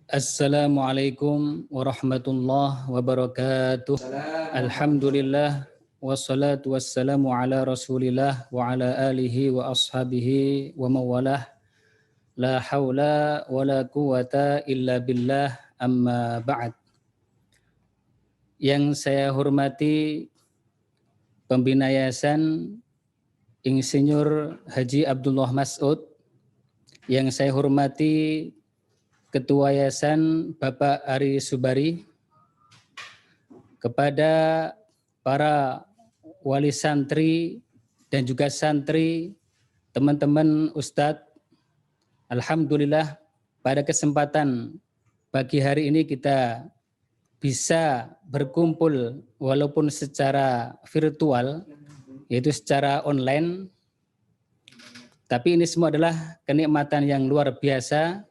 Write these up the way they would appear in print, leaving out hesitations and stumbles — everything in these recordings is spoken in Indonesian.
Assalamualaikum warahmatullahi wabarakatuh. Alhamdulillah wassalatu wassalamu ala Rasulillah wa ala alihi wa ashabihi wa mawalah. La haula wala quwata illa billah, amma ba'd. Yang saya hormati Pembina Yayasan Insinyur Haji Abdullah Mas'ud, yang saya hormati Ketua Yayasan Bapak Ari Subari, kepada para wali santri dan juga santri, teman-teman ustadz. Alhamdulillah pada kesempatan pagi hari ini kita bisa berkumpul walaupun secara virtual, yaitu secara online. Tapi ini semua adalah kenikmatan yang luar biasa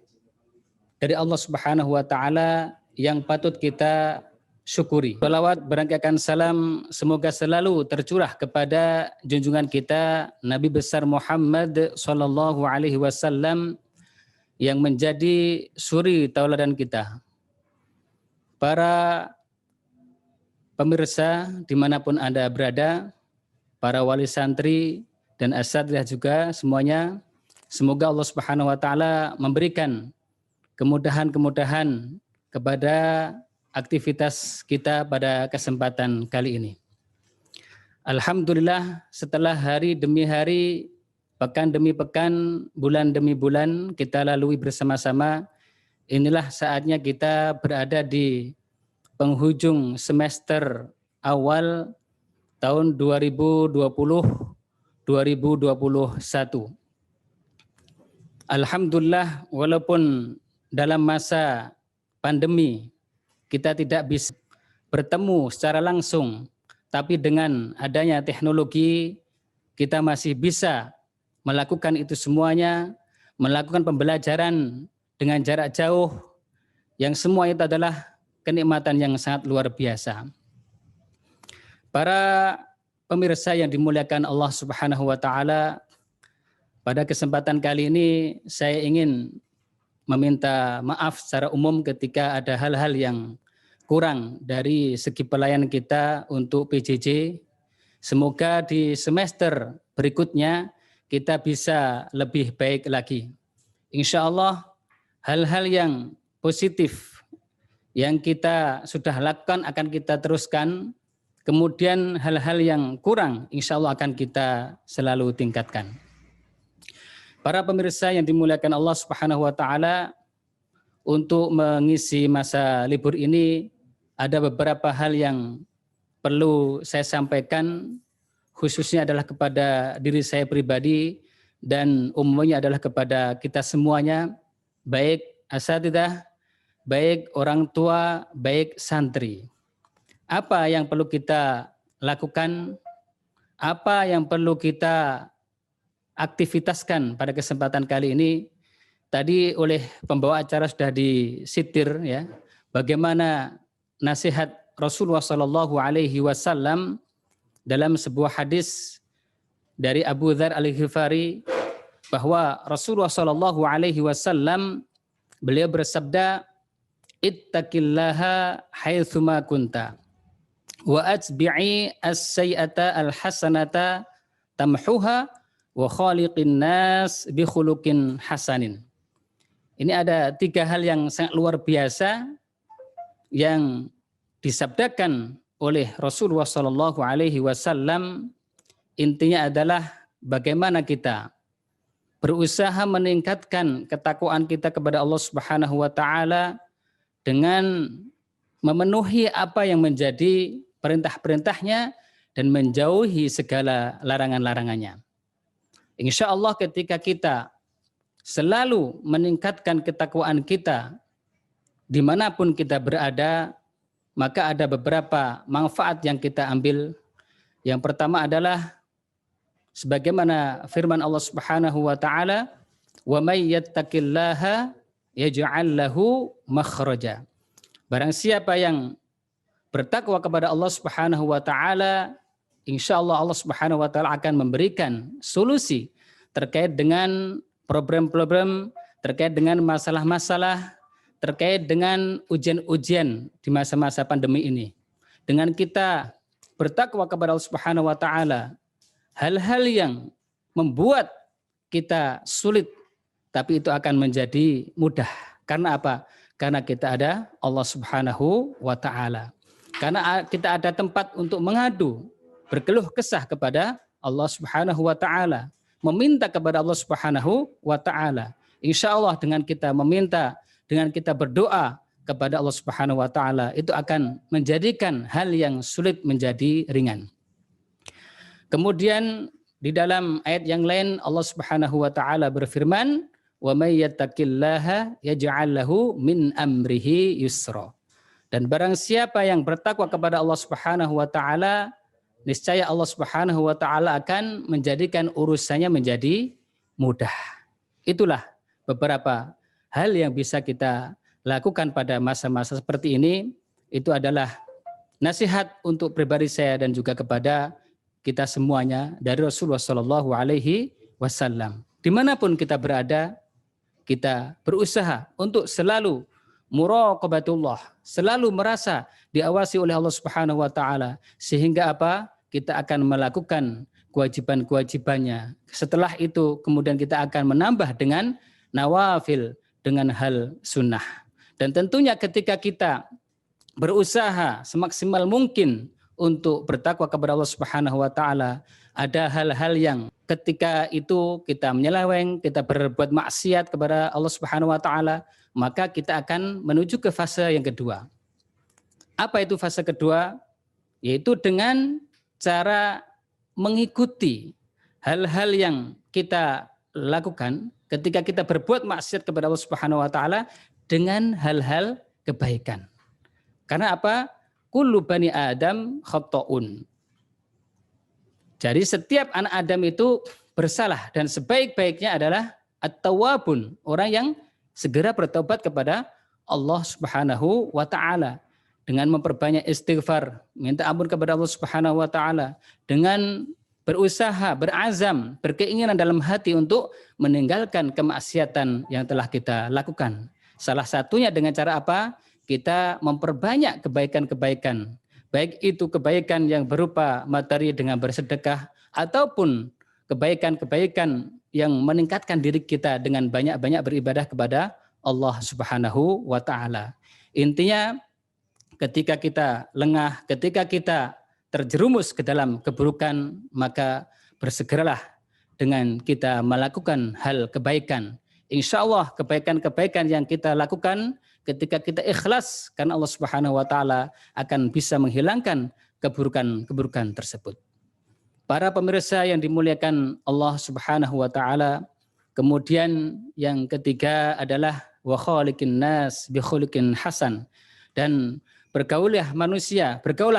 dari Allah Subhanahu wa Ta'ala yang patut kita syukuri. Salawat berangkatkan salam semoga selalu tercurah kepada junjungan kita Nabi besar Muhammad sallallahu alaihi wasallam yang menjadi suri tauladan kita. Para pemirsa dimanapun Anda berada, para wali santri dan asatidzah juga semuanya, semoga Allah Subhanahu wa Ta'ala memberikan kemudahan-kemudahan kepada aktivitas kita pada kesempatan kali ini. Alhamdulillah, setelah hari demi hari, pekan demi pekan, bulan demi bulan kita lalui bersama-sama, inilah saatnya kita berada di penghujung semester awal tahun 2020-2021. Alhamdulillah, walaupun dalam masa pandemi kita tidak bisa bertemu secara langsung, tapi dengan adanya teknologi kita masih bisa melakukan itu semuanya, melakukan pembelajaran dengan jarak jauh, yang semua itu adalah kenikmatan yang sangat luar biasa. Para pemirsa yang dimuliakan Allah Subhanahu wa Ta'ala, pada kesempatan kali ini saya ingin meminta maaf secara umum ketika ada hal-hal yang kurang dari segi pelayanan kita untuk PJJ. Semoga di semester berikutnya kita bisa lebih baik lagi. Insya Allah hal-hal yang positif yang kita sudah lakukan akan kita teruskan. Kemudian hal-hal yang kurang insya Allah akan kita selalu tingkatkan. Para pemirsa yang dimuliakan Allah Subhanahu wa Ta'ala, untuk mengisi masa libur ini ada beberapa hal yang perlu saya sampaikan, khususnya adalah kepada diri saya pribadi dan umumnya adalah kepada kita semuanya, baik asatidzah, baik orang tua, baik santri. Apa yang perlu kita lakukan? Apa yang perlu kita aktivitaskan pada kesempatan kali ini? Tadi oleh pembawa acara sudah disitir ya, bagaimana nasihat Rasulullah Shallallahu Alaihi Wasallam dalam sebuah hadis dari Abu Dzar Al-Ghifari, bahwa Rasulullah Shallallahu Alaihi Wasallam beliau bersabda, ittaqillaha haitsuma kunta wa atbi'i as-sayyi'ata al-hasanata tamhuha wa khaliqin nas bi khuluqin hasanin. Ini ada 3 hal yang sangat luar biasa yang disabdakan oleh Rasulullah Shallallahu Alaihi Wasallam. Intinya adalah bagaimana kita berusaha meningkatkan ketakwaan kita kepada Allah Subhanahu wa Ta'ala dengan memenuhi apa yang menjadi perintah-perintahnya dan menjauhi segala larangan-larangannya. Insya Allah ketika kita selalu meningkatkan ketakwaan kita dimanapun kita berada, maka ada beberapa manfaat yang kita ambil. Yang pertama adalah sebagaimana firman Allah Subhanahu wa Ta'ala, wa may yattaqillaha yaj'al lahu makhraja. Barang siapa yang bertakwa kepada Allah Subhanahu wa Ta'ala, insya Allah Allah Subhanahu wa Ta'ala akan memberikan solusi terkait dengan problem-problem, terkait dengan masalah-masalah, terkait dengan ujian-ujian di masa-masa pandemi ini. Dengan kita bertakwa kepada Allah Subhanahu wa taala, hal-hal yang membuat kita sulit tapi itu akan menjadi mudah. Karena apa? Karena kita ada Allah Subhanahu wa taala. Karena kita ada tempat untuk mengadu, berkeluh kesah kepada Allah Subhanahu wa taala, meminta kepada Allah Subhanahu wa taala. Insya Allah dengan kita meminta, dengan kita berdoa kepada Allah Subhanahu wa taala, itu akan menjadikan hal yang sulit menjadi ringan. Kemudian di dalam ayat yang lain Allah Subhanahu wa taala berfirman, "Wa may yattaqillaha yaj'al lahu min amrihi yusra." Dan barang siapa yang bertakwa kepada Allah Subhanahu wa taala, niscaya Allah Subhanahu wa taala akan menjadikan urusannya menjadi mudah. Itulah beberapa hal yang bisa kita lakukan pada masa-masa seperti ini. Itu adalah nasihat untuk pribadi saya dan juga kepada kita semuanya dari Rasulullah Shallallahu Alaihi Wasallam. Dimanapun kita berada, kita berusaha untuk selalu muraqabatullah, selalu merasa diawasi oleh Allah Subhanahu wa taala, sehingga apa? Kita akan melakukan kewajiban-kewajibannya. Setelah itu kemudian kita akan menambah dengan nawafil, dengan hal sunnah. Dan tentunya ketika kita berusaha semaksimal mungkin untuk bertakwa kepada Allah Subhanahu wa taala, ada hal-hal yang ketika itu kita menyeleweng, kita berbuat maksiat kepada Allah Subhanahu wa taala, maka kita akan menuju ke fase yang kedua. Apa itu fase kedua? Yaitu dengan cara mengikuti hal-hal yang kita lakukan ketika kita berbuat maksiat kepada Allah Subhanahu wa taala dengan hal-hal kebaikan. Karena apa? Kullu bani Adam khata'un. Jadi setiap anak Adam itu bersalah dan sebaik-baiknya adalah at-tawwabun, orang yang segera bertobat kepada Allah Subhanahu wa taala dengan memperbanyak istighfar, minta ampun kepada Allah Subhanahu wa taala, dengan berusaha, berazam, berkeinginan dalam hati untuk meninggalkan kemaksiatan yang telah kita lakukan. Salah satunya dengan cara apa? Kita memperbanyak kebaikan-kebaikan. Baik itu kebaikan yang berupa materi dengan bersedekah, ataupun kebaikan-kebaikan yang meningkatkan diri kita dengan banyak-banyak beribadah kepada Allah Subhanahu wa taala. Intinya ketika kita lengah, ketika kita terjerumus ke dalam keburukan, maka bersegeralah dengan kita melakukan hal kebaikan. Insya Allah kebaikan-kebaikan yang kita lakukan ketika kita ikhlas karena Allah Subhanahu wa taala akan bisa menghilangkan keburukan-keburukan tersebut. Para pemirsa yang dimuliakan Allah Subhanahu wa taala, kemudian yang ketiga adalah wa khaliqin nas bi khuluqin hasan, dan bergaulah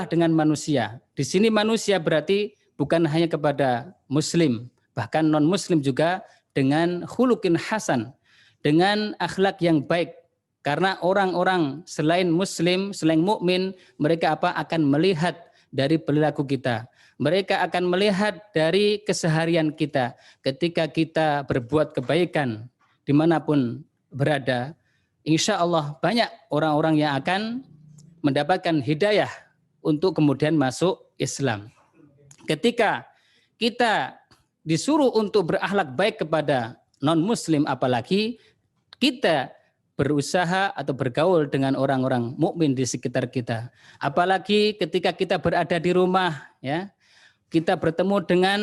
dengan manusia. Di sini manusia berarti bukan hanya kepada muslim, bahkan non-muslim juga dengan khuluqin hasan, dengan akhlak yang baik. Karena orang-orang selain muslim, selain mukmin, mereka akan melihat dari perilaku kita. Mereka akan melihat dari keseharian kita. Ketika kita berbuat kebaikan dimanapun berada, insya Allah banyak orang-orang yang akan mendapatkan hidayah untuk kemudian masuk Islam. Ketika kita disuruh untuk berakhlak baik kepada non-muslim, apalagi kita berusaha atau bergaul dengan orang-orang mukmin di sekitar kita. Apalagi ketika kita berada di rumah, ya, kita bertemu dengan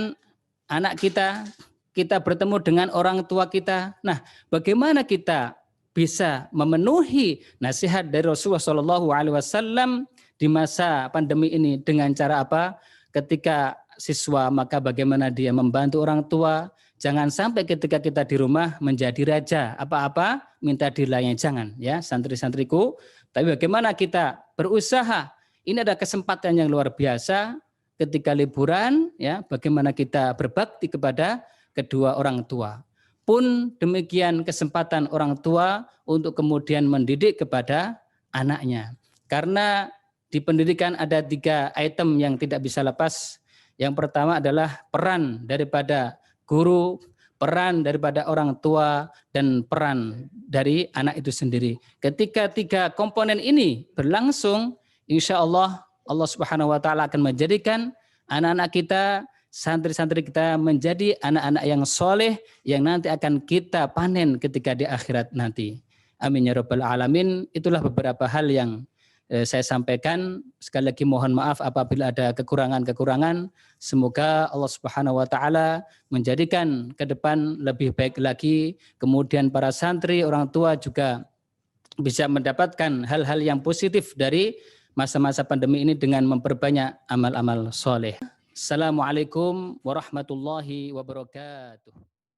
anak kita, kita bertemu dengan orang tua kita. Nah, bagaimana kita bisa memenuhi nasihat dari Rasulullah SAW di masa pandemi ini dengan cara apa? Ketika siswa, maka bagaimana dia membantu orang tua. Jangan sampai ketika kita di rumah menjadi raja, apa-apa minta dilayani, jangan ya santri-santriku. Tapi bagaimana kita berusaha, ini ada kesempatan yang luar biasa ketika liburan, ya, bagaimana kita berbakti kepada kedua orang tua. Pun demikian kesempatan orang tua untuk kemudian mendidik kepada anaknya. Karena di pendidikan ada 3 item yang tidak bisa lepas. Yang pertama adalah peran daripada guru, peran daripada orang tua, dan peran dari anak itu sendiri. Ketika tiga komponen ini berlangsung, insya Allah Allah Subhanahu wa Ta'ala akan menjadikan anak-anak kita, santri-santri kita menjadi anak-anak yang soleh yang nanti akan kita panen ketika di akhirat nanti. Amin ya rabbal alamin. Itulah beberapa hal yang saya sampaikan. Sekali lagi mohon maaf apabila ada kekurangan-kekurangan. Semoga Allah Subhanahu wa Ta'ala menjadikan ke depan lebih baik lagi. Kemudian para santri, orang tua juga bisa mendapatkan hal-hal yang positif dari masa-masa pandemi ini dengan memperbanyak amal-amal soleh. Assalamualaikum warahmatullahi wabarakatuh.